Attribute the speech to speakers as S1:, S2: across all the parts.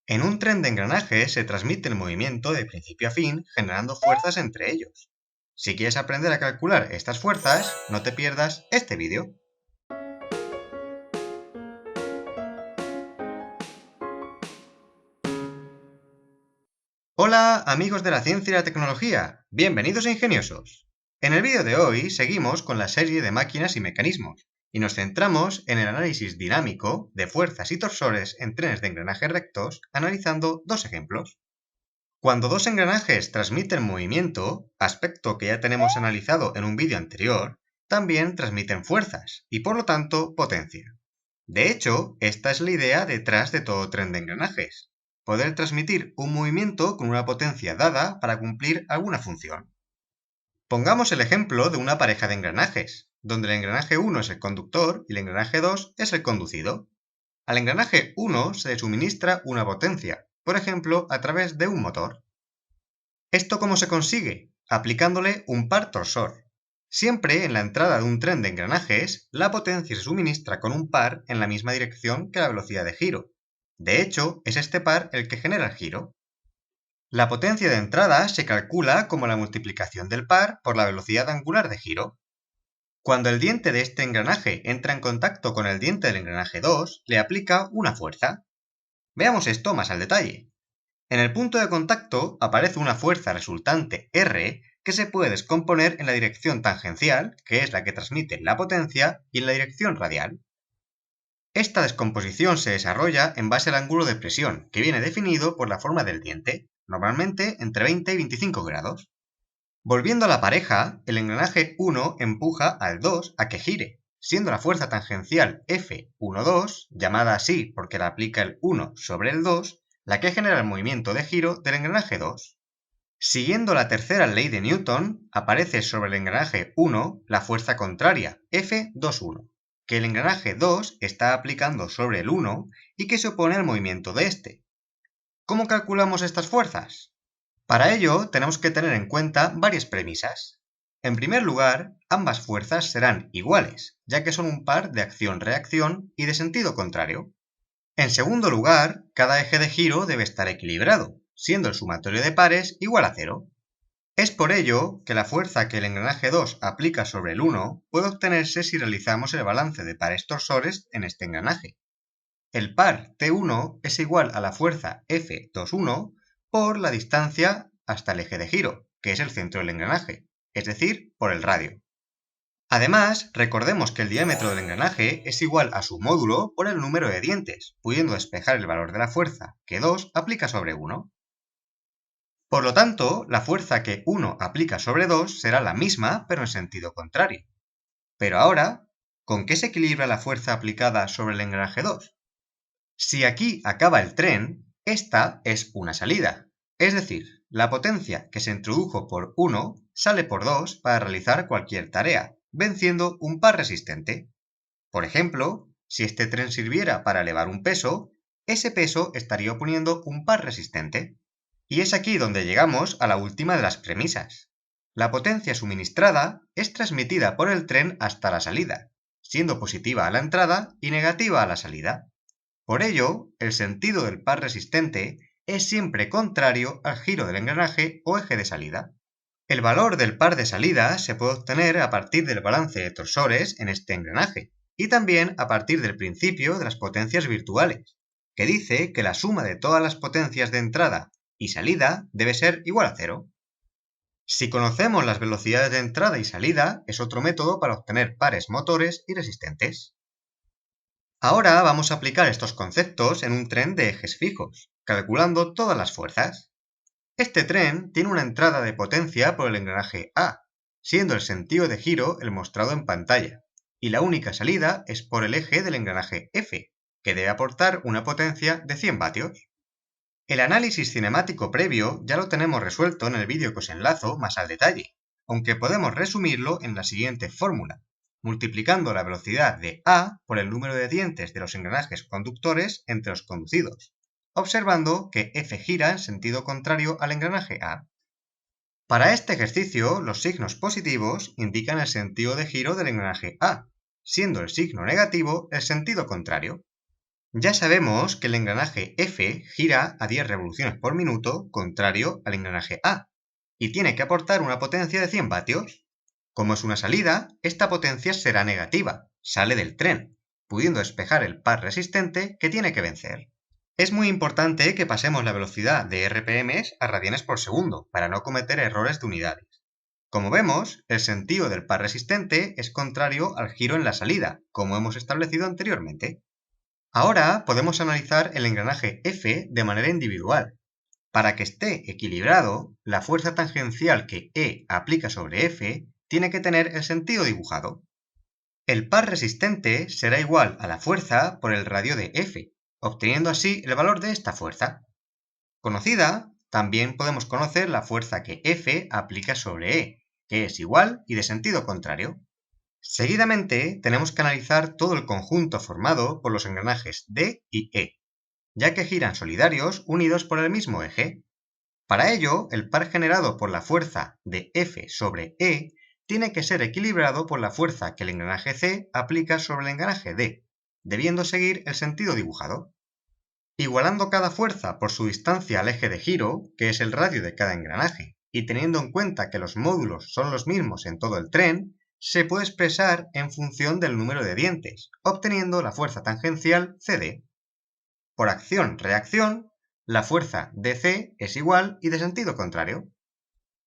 S1: En un tren de engranajes se transmite el movimiento de principio a fin, generando fuerzas entre ellos. Si quieres aprender a calcular estas fuerzas, no te pierdas este vídeo. Hola amigos de la ciencia y la tecnología, bienvenidos a Ingeniosos. En el vídeo de hoy seguimos con la serie de máquinas y mecanismos y nos centramos en el análisis dinámico de fuerzas y torsores en trenes de engranajes rectos, analizando dos ejemplos. Cuando dos engranajes transmiten movimiento, aspecto que ya tenemos analizado en un vídeo anterior, también transmiten fuerzas y por lo tanto potencia. De hecho, esta es la idea detrás de todo tren de engranajes: poder transmitir un movimiento con una potencia dada para cumplir alguna función. Pongamos el ejemplo de una pareja de engranajes, donde el engranaje 1 es el conductor y el engranaje 2 es el conducido. Al engranaje 1 se le suministra una potencia, por ejemplo, a través de un motor. ¿Esto cómo se consigue? Aplicándole un par torsor. Siempre en la entrada de un tren de engranajes, la potencia se suministra con un par en la misma dirección que la velocidad de giro. De hecho, es este par el que genera el giro. La potencia de entrada se calcula como la multiplicación del par por la velocidad angular de giro. Cuando el diente de este engranaje entra en contacto con el diente del engranaje 2, le aplica una fuerza. Veamos esto más al detalle. En el punto de contacto aparece una fuerza resultante R que se puede descomponer en la dirección tangencial, que es la que transmite la potencia, y en la dirección radial. Esta descomposición se desarrolla en base al ángulo de presión, que viene definido por la forma del diente, normalmente entre 20 y 25 grados. Volviendo a la pareja, el engranaje 1 empuja al 2 a que gire, siendo la fuerza tangencial F12, llamada así porque la aplica el 1 sobre el 2, la que genera el movimiento de giro del engranaje 2. Siguiendo la tercera ley de Newton, aparece sobre el engranaje 1 la fuerza contraria, F21, que el engranaje 2 está aplicando sobre el 1 y que se opone al movimiento de este. ¿Cómo calculamos estas fuerzas? Para ello, tenemos que tener en cuenta varias premisas. En primer lugar, ambas fuerzas serán iguales, ya que son un par de acción-reacción y de sentido contrario. En segundo lugar, cada eje de giro debe estar equilibrado, siendo el sumatorio de pares igual a 0. Es por ello que la fuerza que el engranaje 2 aplica sobre el 1 puede obtenerse si realizamos el balance de pares torsores en este engranaje. El par T1 es igual a la fuerza F21 por la distancia hasta el eje de giro, que es el centro del engranaje, es decir, por el radio. Además, recordemos que el diámetro del engranaje es igual a su módulo por el número de dientes, pudiendo despejar el valor de la fuerza que 2 aplica sobre 1. Por lo tanto, la fuerza que 1 aplica sobre 2 será la misma, pero en sentido contrario. Pero ahora, ¿con qué se equilibra la fuerza aplicada sobre el engranaje 2? Si aquí acaba el tren, esta es una salida, es decir, la potencia que se introdujo por 1 sale por 2 para realizar cualquier tarea, venciendo un par resistente. Por ejemplo, si este tren sirviera para elevar un peso, ese peso estaría oponiendo un par resistente. Y es aquí donde llegamos a la última de las premisas. La potencia suministrada es transmitida por el tren hasta la salida, siendo positiva a la entrada y negativa a la salida. Por ello, el sentido del par resistente es siempre contrario al giro del engranaje o eje de salida. El valor del par de salida se puede obtener a partir del balance de torsores en este engranaje y también a partir del principio de las potencias virtuales, que dice que la suma de todas las potencias de entrada y salida debe ser igual a 0. Si conocemos las velocidades de entrada y salida, es otro método para obtener pares motores y resistentes. Ahora vamos a aplicar estos conceptos en un tren de ejes fijos, calculando todas las fuerzas. Este tren tiene una entrada de potencia por el engranaje A, siendo el sentido de giro el mostrado en pantalla, y la única salida es por el eje del engranaje F, que debe aportar una potencia de 100 vatios. El análisis cinemático previo ya lo tenemos resuelto en el vídeo que os enlazo más al detalle, aunque podemos resumirlo en la siguiente fórmula, multiplicando la velocidad de A por el número de dientes de los engranajes conductores entre los conducidos, observando que F gira en sentido contrario al engranaje A. Para este ejercicio, los signos positivos indican el sentido de giro del engranaje A, siendo el signo negativo el sentido contrario. Ya sabemos que el engranaje F gira a 10 revoluciones por minuto, contrario al engranaje A, y tiene que aportar una potencia de 100 vatios. Como es una salida, esta potencia será negativa, sale del tren, pudiendo despejar el par resistente que tiene que vencer. Es muy importante que pasemos la velocidad de RPM a radianes por segundo, para no cometer errores de unidades. Como vemos, el sentido del par resistente es contrario al giro en la salida, como hemos establecido anteriormente. Ahora podemos analizar el engranaje F de manera individual. Para que esté equilibrado, la fuerza tangencial que E aplica sobre F tiene que tener el sentido dibujado. El par resistente será igual a la fuerza por el radio de F, obteniendo así el valor de esta fuerza. Conocida, también podemos conocer la fuerza que F aplica sobre E, que es igual y de sentido contrario. Seguidamente tenemos que analizar todo el conjunto formado por los engranajes D y E, ya que giran solidarios unidos por el mismo eje. Para ello, el par generado por la fuerza de F sobre E tiene que ser equilibrado por la fuerza que el engranaje C aplica sobre el engranaje D, debiendo seguir el sentido dibujado. Igualando cada fuerza por su distancia al eje de giro, que es el radio de cada engranaje, y teniendo en cuenta que los módulos son los mismos en todo el tren, se puede expresar en función del número de dientes, obteniendo la fuerza tangencial CD. Por acción-reacción, la fuerza DC es igual y de sentido contrario.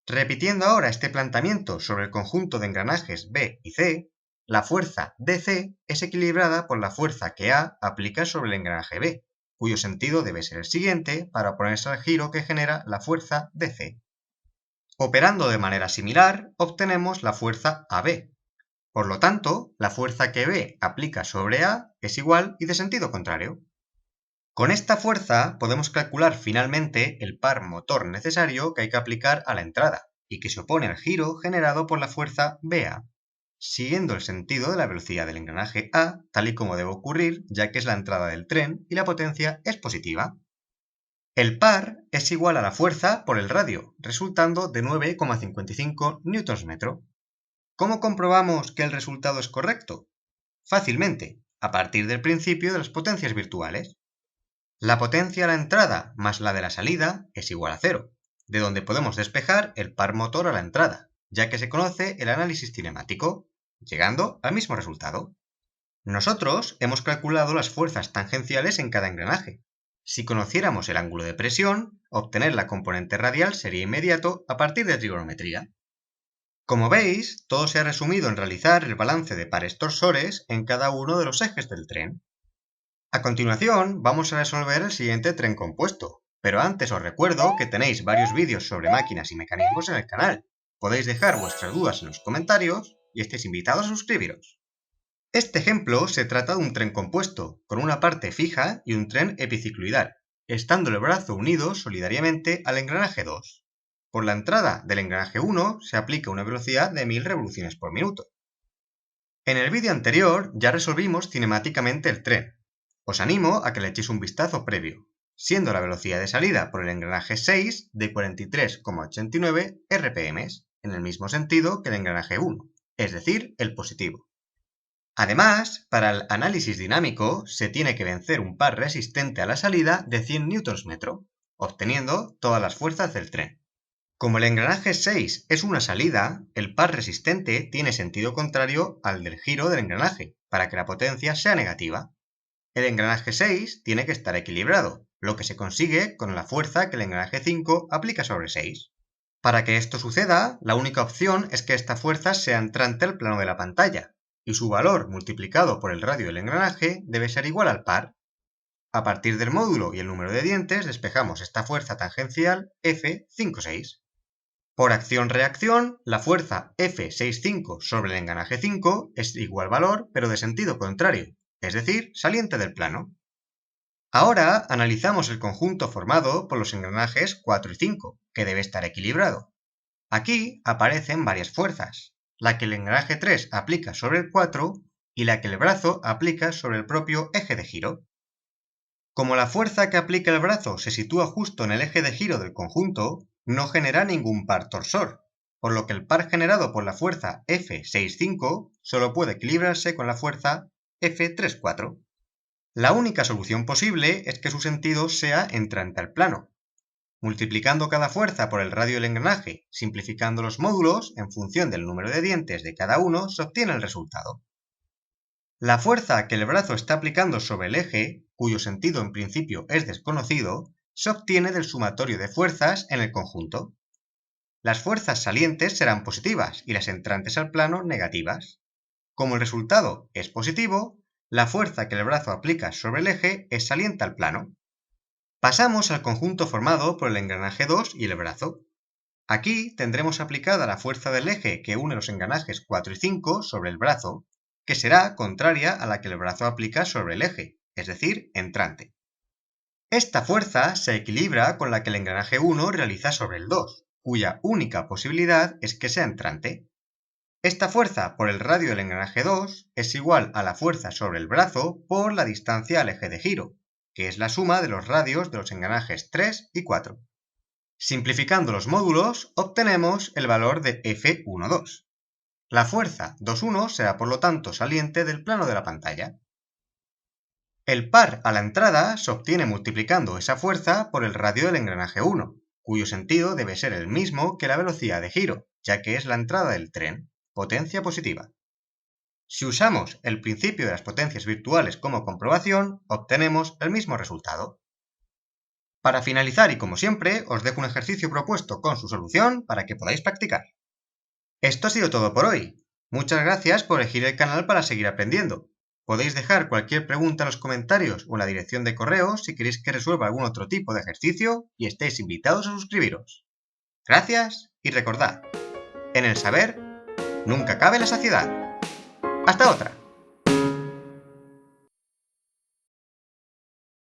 S1: Repitiendo ahora este planteamiento sobre el conjunto de engranajes B y C, la fuerza DC es equilibrada por la fuerza que A aplica sobre el engranaje B, cuyo sentido debe ser el siguiente para oponerse al giro que genera la fuerza DC. Operando de manera similar, obtenemos la fuerza AB. Por lo tanto, la fuerza que B aplica sobre A es igual y de sentido contrario. Con esta fuerza podemos calcular finalmente el par motor necesario que hay que aplicar a la entrada y que se opone al giro generado por la fuerza BA, siguiendo el sentido de la velocidad del engranaje A, tal y como debe ocurrir, ya que es la entrada del tren y la potencia es positiva. El par es igual a la fuerza por el radio, resultando de 9,55 Nm. ¿Cómo comprobamos que el resultado es correcto? Fácilmente, a partir del principio de las potencias virtuales. La potencia a la entrada más la de la salida es igual a 0, de donde podemos despejar el par motor a la entrada, ya que se conoce el análisis cinemático, llegando al mismo resultado. Nosotros hemos calculado las fuerzas tangenciales en cada engranaje. Si conociéramos el ángulo de presión, obtener la componente radial sería inmediato a partir de trigonometría. Como veis, todo se ha resumido en realizar el balance de pares torsores en cada uno de los ejes del tren. A continuación, vamos a resolver el siguiente tren compuesto, pero antes os recuerdo que tenéis varios vídeos sobre máquinas y mecanismos en el canal. Podéis dejar vuestras dudas en los comentarios y estáis invitados a suscribiros. Este ejemplo se trata de un tren compuesto, con una parte fija y un tren epicicloidal, estando el brazo unido solidariamente al engranaje 2. Por la entrada del engranaje 1 se aplica una velocidad de 1000 revoluciones por minuto. En el vídeo anterior ya resolvimos cinemáticamente el tren. Os animo a que le echéis un vistazo previo, siendo la velocidad de salida por el engranaje 6 de 43,89 RPM, en el mismo sentido que el engranaje 1, es decir, el positivo. Además, para el análisis dinámico se tiene que vencer un par resistente a la salida de 100 Nm, obteniendo todas las fuerzas del tren. Como el engranaje 6 es una salida, el par resistente tiene sentido contrario al del giro del engranaje, para que la potencia sea negativa. El engranaje 6 tiene que estar equilibrado, lo que se consigue con la fuerza que el engranaje 5 aplica sobre 6. Para que esto suceda, la única opción es que esta fuerza sea entrante al plano de la pantalla, y su valor multiplicado por el radio del engranaje debe ser igual al par. A partir del módulo y el número de dientes despejamos esta fuerza tangencial F56. Por acción-reacción, la fuerza F65 sobre el engranaje 5 es de igual valor pero de sentido contrario, es decir, saliente del plano. Ahora analizamos el conjunto formado por los engranajes 4 y 5, que debe estar equilibrado. Aquí aparecen varias fuerzas, la que el engranaje 3 aplica sobre el 4 y la que el brazo aplica sobre el propio eje de giro. Como la fuerza que aplica el brazo se sitúa justo en el eje de giro del conjunto, no genera ningún par torsor, por lo que el par generado por la fuerza F65 solo puede equilibrarse con la fuerza F34. La única solución posible es que su sentido sea entrante al plano. Multiplicando cada fuerza por el radio del engranaje, simplificando los módulos en función del número de dientes de cada uno, se obtiene el resultado. La fuerza que el brazo está aplicando sobre el eje, cuyo sentido en principio es desconocido, se obtiene del sumatorio de fuerzas en el conjunto. Las fuerzas salientes serán positivas y las entrantes al plano negativas. Como el resultado es positivo, la fuerza que el brazo aplica sobre el eje es saliente al plano. Pasamos al conjunto formado por el engranaje 2 y el brazo. Aquí tendremos aplicada la fuerza del eje que une los engranajes 4 y 5 sobre el brazo, que será contraria a la que el brazo aplica sobre el eje, es decir, entrante. Esta fuerza se equilibra con la que el engranaje 1 realiza sobre el 2, cuya única posibilidad es que sea entrante. Esta fuerza por el radio del engranaje 2 es igual a la fuerza sobre el brazo por la distancia al eje de giro, que es la suma de los radios de los engranajes 3 y 4. Simplificando los módulos, obtenemos el valor de F12. La fuerza 2,1 será por lo tanto saliente del plano de la pantalla. El par a la entrada se obtiene multiplicando esa fuerza por el radio del engranaje 1, cuyo sentido debe ser el mismo que la velocidad de giro, ya que es la entrada del tren, potencia positiva. Si usamos el principio de las potencias virtuales como comprobación, obtenemos el mismo resultado. Para finalizar y como siempre, os dejo un ejercicio propuesto con su solución para que podáis practicar. Esto ha sido todo por hoy. Muchas gracias por elegir el canal para seguir aprendiendo. Podéis dejar cualquier pregunta en los comentarios o en la dirección de correo si queréis que resuelva algún otro tipo de ejercicio y estáis invitados a suscribiros. Gracias y recordad, en el saber nunca cabe la saciedad. ¡Hasta otra!